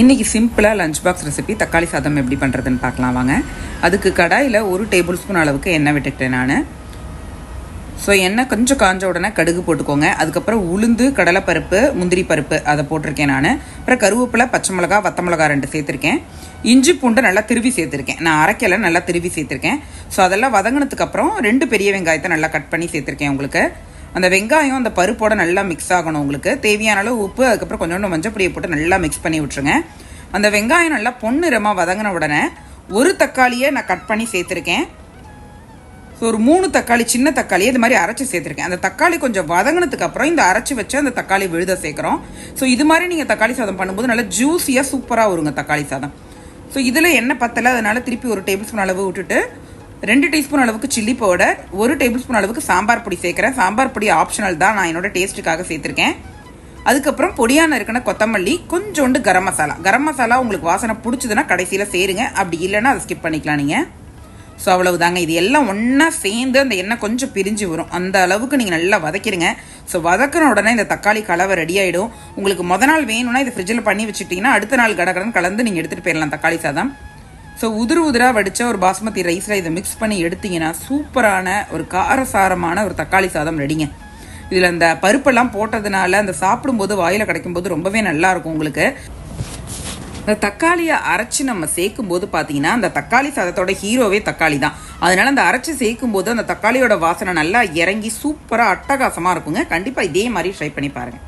இன்றைக்கி சிம்பிளாக lunch box recipe தக்காளி சாதம் எப்படி பண்ணுறதுன்னு பார்க்கலாம் வாங்க. அதுக்கு கடாயில் 1 டேபிள் ஸ்பூன் அளவுக்கு எண்ணெய் விட்டுக்கிட்டேன் நான். ஸோ எண்ணெய் கொஞ்சம் காஞ்ச உடனே கடுகு போட்டுக்கோங்க. அதுக்கப்புறம் உளுந்து, கடலைப்பருப்பு, முந்திரி பருப்பு அதை போட்டிருக்கேன் நான். அப்புறம் கருவேப்பிலை, பச்சை மிளகா, வத்த மிளகா 2 சேர்த்துருக்கேன். இஞ்சி பூண்டை நல்லா திருவி சேர்த்துருக்கேன். நான் அரைக்கலை, நல்லா திருவி சேர்த்துருக்கேன். ஸோ அதெல்லாம் வதங்கினதுக்கப்புறம் 2 பெரிய வெங்காயத்தை நல்லா கட் பண்ணி சேர்த்துருக்கேன். உங்களுக்கு அந்த வெங்காயம் அந்த பருப்போட நல்லா மிக்ஸ் ஆகணும். உங்களுக்கு தேவையான அளவு உப்பு, அதுக்கப்புறம் கொஞ்சோண்டு மஞ்சப்பொடியை போட்டு நல்லா மிக்ஸ் பண்ணி விட்டுருங்க. அந்த வெங்காயம் நல்லா பொன்னிறமாக வதங்கின உடனே 1 தக்காளியை நான் கட் பண்ணி சேர்த்துருக்கேன். ஸோ ஒரு 3 தக்காளி, சின்ன தக்காளியை இது மாதிரி அரைச்சி சேர்த்துருக்கேன். அந்த தக்காளி கொஞ்சம் வதங்கினதுக்கு அப்புறம் இந்த அரைச்சி வச்சு அந்த தக்காளி விழுத சேர்க்குறோம். ஸோ இது மாதிரி நீங்கள் தக்காளி சாதம் பண்ணும்போது நல்லா ஜூஸியாக சூப்பராக வருங்க தக்காளி சாதம். ஸோ இதில் எண்ணெய் பத்தலை, அதனால திருப்பி 1 டேபிள் ஸ்பூன் அளவு விட்டுட்டு 2 டீஸ்பூன் அளவுக்கு சில்லி பவுடர், 1 டேபிள் ஸ்பூன் அளவுக்கு சாம்பார் பொடி சேர்க்குறேன். சாம்பார் பொடி ஆப்ஷனல் தான், நான் என்னோட டேஸ்ட்டுக்காக சேர்த்துருக்கேன். அதுக்கப்புறம் பொடியான இருக்கிற கொத்தமல்லி, கொஞ்சோண்டு கரம் மசாலா. கரம் மசாலா உங்களுக்கு வாசனை பிடிச்சதுன்னா கடைசியில் சேருங்க, அப்படி இல்லைன்னா அதை ஸ்கிப் பண்ணிக்கலாம் நீங்கள். ஸோ அவ்வளவுதாங்க. இது எல்லாம் ஒன்றா சேர்ந்து அந்த எண்ணெய் கொஞ்சம் பிரிஞ்சு வரும், அந்த அளவுக்கு நீங்கள் நல்லா வதக்கிடுங்க. ஸோ வதக்கின உடனே இந்த தக்காளி கலவை ரெடி ஆகிடும். உங்களுக்கு நாள் வேணும்னா இதை ஃப்ரிட்ஜில் பண்ணி வச்சுட்டிங்கன்னா அடுத்த நாள் கடகடன் கலந்து நீங்கள் எடுத்துகிட்டு போயிடலாம் தக்காளி சாதம். ஸோ உதிராக வடித்த ஒரு பாஸ்மதி ரைஸில் இதை மிக்ஸ் பண்ணி எடுத்திங்கன்னா சூப்பரான ஒரு காரசாரமான ஒரு தக்காளி சாதம் ரெடிங்க. இதில் அந்த பருப்பெல்லாம் போட்டதுனால அந்த சாப்பிடும்போது வாயில் கிடைக்கும்போது ரொம்பவே நல்லாயிருக்கும். உங்களுக்கு இந்த தக்காளியை அரைச்சி நம்ம சேர்க்கும் போது பார்த்தீங்கன்னா அந்த தக்காளி சாதத்தோட ஹீரோவே தக்காளி தான். அதனால அந்த அரைச்சி சேர்க்கும் போது அந்த தக்காளியோட வாசனை நல்லா இறங்கி சூப்பராக அட்டகாசமாக இருக்குங்க. கண்டிப்பாக இதே மாதிரி ட்ரை பண்ணி பாருங்கள்.